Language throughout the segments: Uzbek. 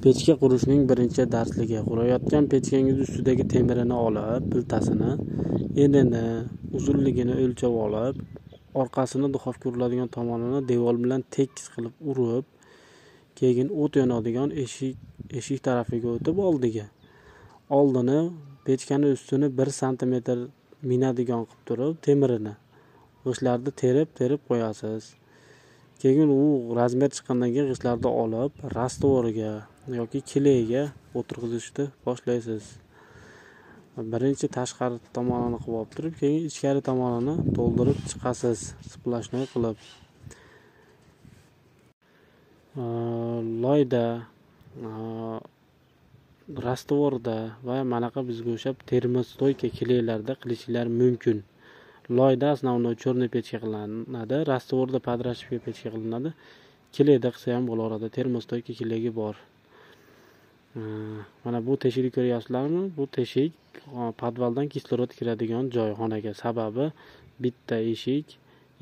Pechka qurishning birinchi darsligi. Qurayotgan pechkangiz ustidagi temirini olib, piltasini, enini, uzunligini o'lchab olib, orqasini duxovka uriladigan tomonini devor bilan tekis qilib urib, keyin o't yonadigan eshik tarafiga o'tib oldini pechkani ustini 1 sm minadigan qilib turib, temirini g'ishtlarni terib qo'yasiz. Keyin u razmer chiqqandan keyin g'ishtlarni olib, rastvorga yoki kilega o'tirg'izishni boshlaysiz. Birinchi tashqari tomonini qilib olib turib, keyin ichkari tomonini to'ldirib chiqasiz, splashnoy qilib. Loyda, rastvorda va manaqa bizga o'xshab termostoyka kilelarda qilishingiz mumkin. Loyda основной черный pechka qilinadi, rastvorda подрашивка pechka qilinadi. Kileda qilsa ham bo'laveradi, termostoyka kilegi bor. Mana bu teshikni ko'ryapsizlarmi? Bu teshik podvaldan kislorod kiradigan joy xonaga. Sababi bitta eshik,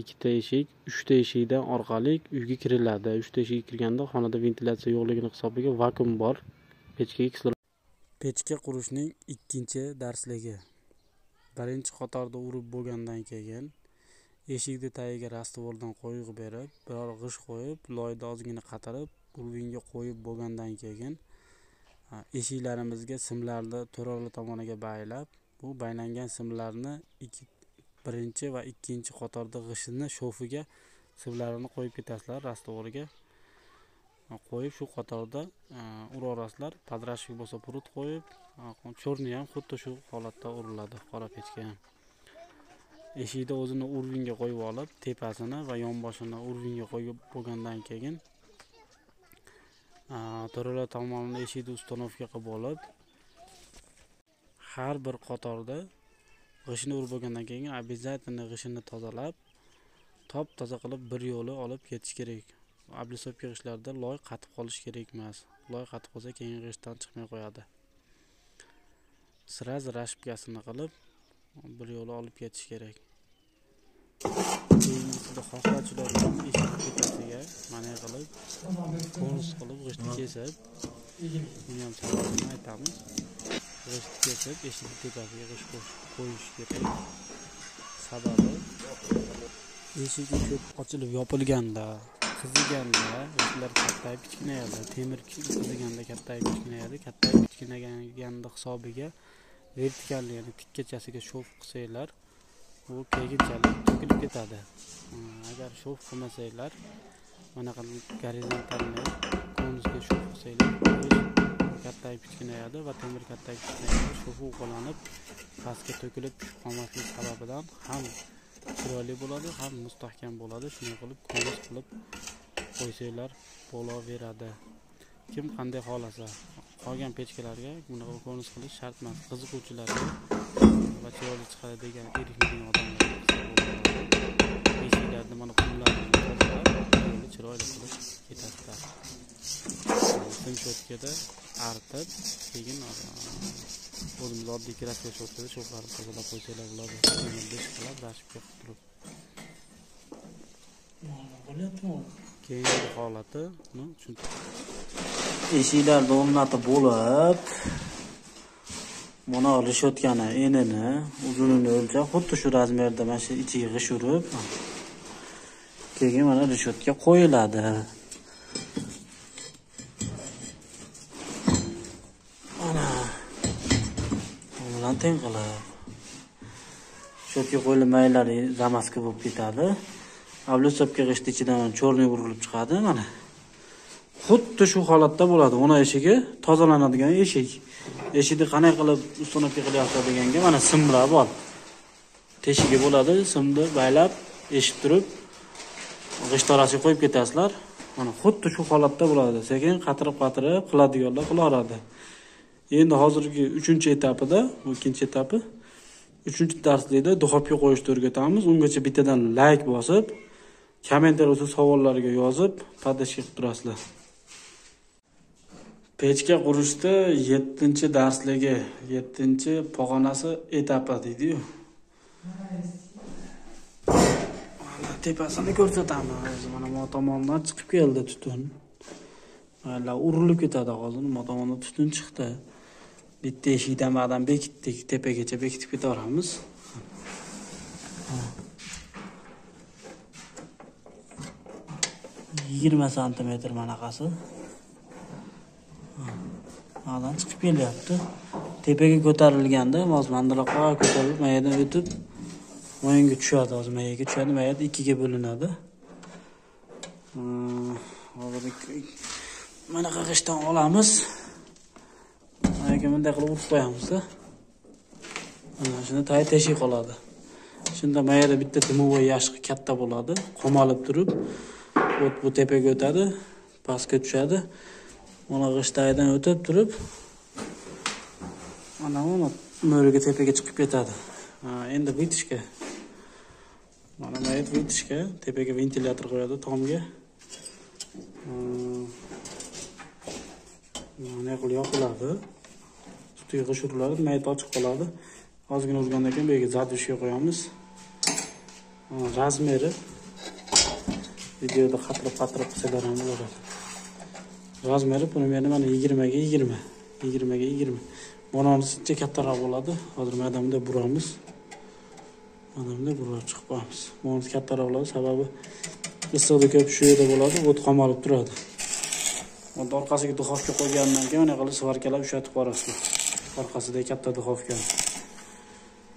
ikkita eshik, uchta eshikdan orqali uyga kiriladi. Uchta eshik kirganda xonada ventilyatsiya yo'qligini hisobiga vakuum bor. Pechkaga kislorod. Pechka qurishning ikkinchi darsligi. Birinchi qatorda urib bo'lgandan keyin eshikni tagiga rastvordan qo'yib berib, biror g'isht qo'yib, loyda ozgina qatirib, urvinga qo'yib bo'lgandan keyin eshiklarimizga simlarni to'rala tomoniga baylab, bu baylangan simlarni birinchi va ikkinchi qatorda g'ishtni shofiga simlarini qo'yib ketasizlar, rastvorga qo'yib shu qatorda uraverasizlar. Podrashvik bo'lsa purut qo'yib, chorni ham xuddi shu holatda uriladi, qora pechka ham. Eshikda o'zini urvinga qo'yib olib, tepasini va yonboshini urvinga qo'yib bo'lgandan keyin to'rala tomonini eshikni uстановka qilib olib, har bir qatorda g'ishtni urib bo'lgandan keyin обязательно g'ishtni tozalab, top-toza qilib bir yo'li olib ketish kerak. Oblisovka g'ishtlarda loy qatib qolish kerak emas. Loy qatib qolsa keyin g'ishtdan chiqmay qo'yadi. Sraz rashpkasini qilib bir yo'li olib ketish kerak. Keyingisida xohlachilarning eshik tepasiga mana qilib, konus qilib g'ishtni kesib, buni ham sababini aytamiz. G'ishtni kesib, eshik tepasiga g'isht qo'yish kerak. Sababi eshik ko'p ochilib yopilganda, qiziganda g'ishtlar kattayib kichkinayadi. Temir qiziganda kattayib kichkinayadi. Kattayib kichkinaganda hisobiga vertikal, ya'ni tikkachasiga shof qilsanglar, u keyinchalik to'kilib ketadi. Agar shof qilmasanglar, mana gorizontalni konusga shof qilsanglar, kattayib kichkinayadi va temir kattayib kichkinayadi. Shof uqalanib, pastga to'kilib tushib qolmasligi sababidan ham chiroyli bo'ladi, ham mustahkam bo'ladi. Shunday qilib konus qilib qo'ysanglar bo'laveradi. Kim qanday xohlasa, qolgan pechkalarga bunaqa konus qilish shart emas. Qiziquvchilarga va chiroyli chiqadi degan erkakning odamlarga qilsa bo'ladi. Eshiklarni mana qumlarni tozalab, chiroyli qilib ketasizlar. Simshotkada artib, keyin o'zimiz oddiy kraska shotkada shoxlarni tozalab qo'ysanglar bo'ladi. Besh qilib rashibga qilib turib. Keyingi holati eshiklarni o'rnatib bo'lib, mana rishotkani enini, uzunini o'lchab, xuddi shu razmerda mana shu ichiga g'isht urib, keyin mana rishotka qo'yiladi. Mana bilan teng qilib rishotka qo'yilmaylari zamaska bo'lib ketadi. Oblisovka g'isht ichidan chorniy urilib chiqadi mana. Xuddi shu holatda bo'ladi. Ona eshigi tozalanadigan eshik. Eshikni qanday qilib ustonovka qilyapti deganga mana simlar bor. Teshigi bo'ladi, simni baylab, eshib turib, g'isht orasiga qo'yib ketasizlar. Mana xuddi shu holatda bo'ladi. Sekin qatirib qiladiganlar qilaveradi. Endi hozirgi 3-etapida, bu 2-etapi, 3-darslikda duxovka qo'yishni o'rgatamiz. Ungacha bittadan like bosib, kommentar o'z savollarga yozib, podashka qilib turasizlar. Pechka qurishda 7-darsligi, 7-pog'onasi etapi deydi-yu. Mana tepasini ko'rsatamiz. Mana bu tomondan chiqib keldi tutun. Hala urilib ketadi hozir. Nima tomonda tutun chiqdi. Bitta eshikdan ba'dan bekitdik, tepagacha bekitib ketaveramiz. 20 santimetr manaqasi. Ma'dan chiqib kelyapti. Tepaga ko'tarilganda hozir mandiroqqa ko'tarilib, mayadan o'tib, moyinga tushadi, hozir mayaga tushadi, mayada ikkiga bo'linadi. Hozir mana qaqishdan olamiz. Mayaga bunday qilib urib qo'yamiz-da. Mana shunda teshik qoladi. Shunda mayada bitta dimovoy yashqi katta bo'ladi, qomalib turib, o't bu tepaga o'tadi, pastga tushadi. Mana g'ishtaydan o'tib turib, mana mo'riga tepaga chiqib ketadi. Endi vitishga. Mana mayat vitishga tepaga ventilyator qo'yadi tomga. Mana qilib yopiladi. Ustiga g'ishuriladi, mayat ochiq qoladi. Ozgina urgandan keyin bu yerga zadushga qo'yamiz. Razmeri videoda qatirib qilsalar ham bo'ladi. Razmeri primерно mana 20 ga 20. 20 ga 20. Bunisi kattaroq bo'ladi. Hozir madamda buramiz. Madamda burib chiqib qo'yamiz. Bunisi kattaroq bo'ladi, sababi issiqlik ko'p shu yerda bo'ladi, o't qamalib turadi. Unda orqasiga duxovka qo'ygandan keyin mana qilib svarkalab ushatib borasizlar. Orqasida katta duxovka.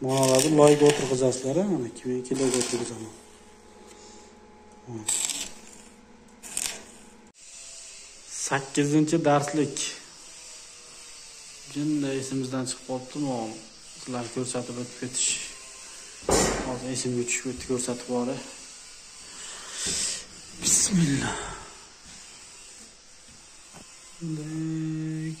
Monalarni loyga o'tirg'izasizlar, mana 2 kiloga o'tirg'izaman. Sakkizinchi darslik. Jinda esimizdan chiqib qolibdi-mi? Sizlar ko'rsatib o'tib ketish. Hozir esimga tushib o'tib ko'rsatib bor. Bismillah.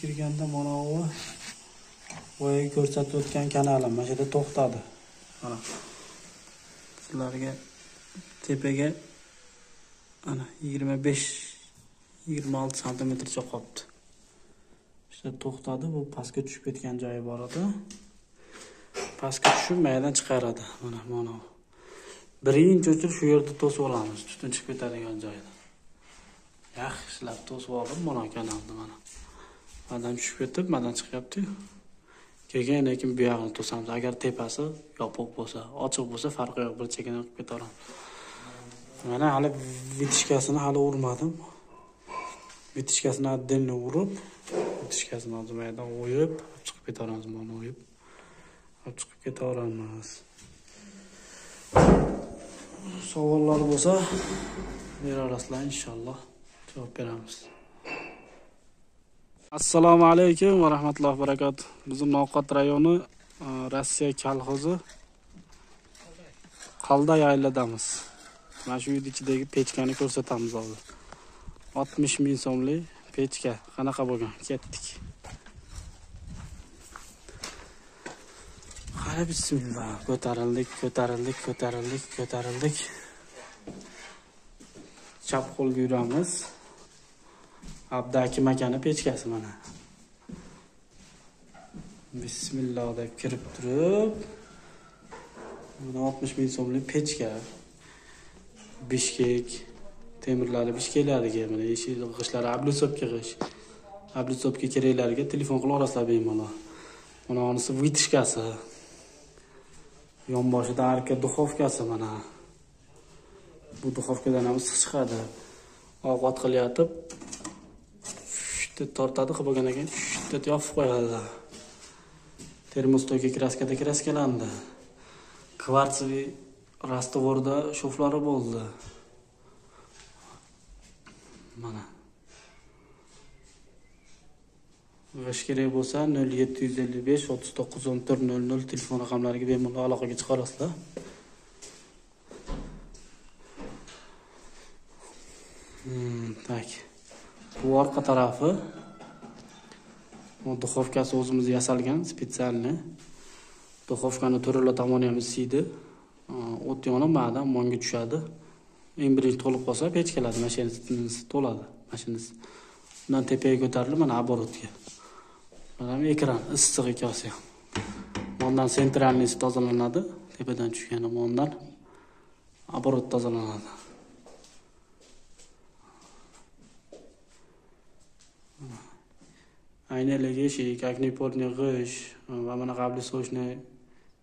Kirganda mana u voy ko'rsatib o'tgan kanalim mana yerda to'xtadi. Mana sizlarga tepaga ana 25-26 santimetrcha qolibdi. İşte to'xtadi, bu pastga tushib ketgan joyi bor edi. Pastga tushib mayadan chiqaradi. Mana. Birinchi o'chir shu yerda to'sib olamiz, tutun chiqib ketadigan joyda. Yaxshilab to'sib olib, mana kanalni mana. Adam tushib ketib, madan chiqyapti. Keyin bu yog'ini to'samiz. Agar tepasi yopiq bo'lsa, ochiq bo'lsa farqi yo'q, bir chekana qilib ketaveramiz. Mana hali vitishkasini hali urmadim. Vitishkasini addenni urib, vitishkasini o'zimaydan o'yib, chiqib ketaveramiz, mana o'yib. Chiqib ketaveramiz. Savollar bo'lsa, berasizlar inshaalloh javob beramiz. Assalomu alaykum va rahmatullohi va barakatuh. Bizim Novqot rayoni Rossiya kolxozi Qalday ayladamiz. Mana shu uyning ichidagi pechkani ko'rsatamiz hozir. 60 ming so'mlik pechka qanaqa bo'lgan? Ketdik. Qara bismillah. Ko'tarildik. Chap qo'lga yuramiz. Abdaki makani pechkasi mana. Bismillah deb kirib turib, mana 60 ming so'mlik pechka. Bishkek temirlari bishkeklariga, mana eshik g'ishlari ablusopga g'ish. Ablusopga keraklariga telefon qilib olasizlar bemalol. Mana onisi vitishkasi. Yonboshida arka duxovkasi mana. Bu duxovkadan ham issiq chiqadi. Ovqat qilyotib tortadi, qilib bo'lgandan keyin shiddat yopib qo'yadi. Termostoyga kraskalandi. Kvartsoviy rastvorda shoflari bo'ldi. Mana. G'ish kerak bo'lsa 0755 39 14 00 telefon raqamlariga bemalol aloqaga chiqarasizlar. Tak. Bu orqa tarafi duxovkasi o'zimiz yasalgan, spetsialni. Duxovkani to'rala tomoni ham isiydi. O't yonib ma'dan monga tushadi. Eng birinchi to'lib qolsa pechkaladi, mashinasi to'ladi, mashinasi. Undan tepaga ko'tarilib mana aborotga. Mana ekran issiq ekansi. Bundan sentralnisi tozalanadi, tepadan tushgan mondan aborot tozalanadi. aynaligi kakni porni g'ish va mana qabli sochni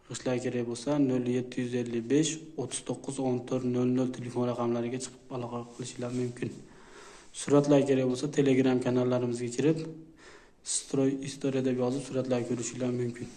g'ishlar kerak bo'lsa 0755 39 14 00 telefon raqamlariga chiqib aloqa qilishinglar mumkin. Suratlar kerak bo'lsa Telegram kanallarimizga kirib, Stroy Story deb yozib suratlar ko'rishinglar mumkin.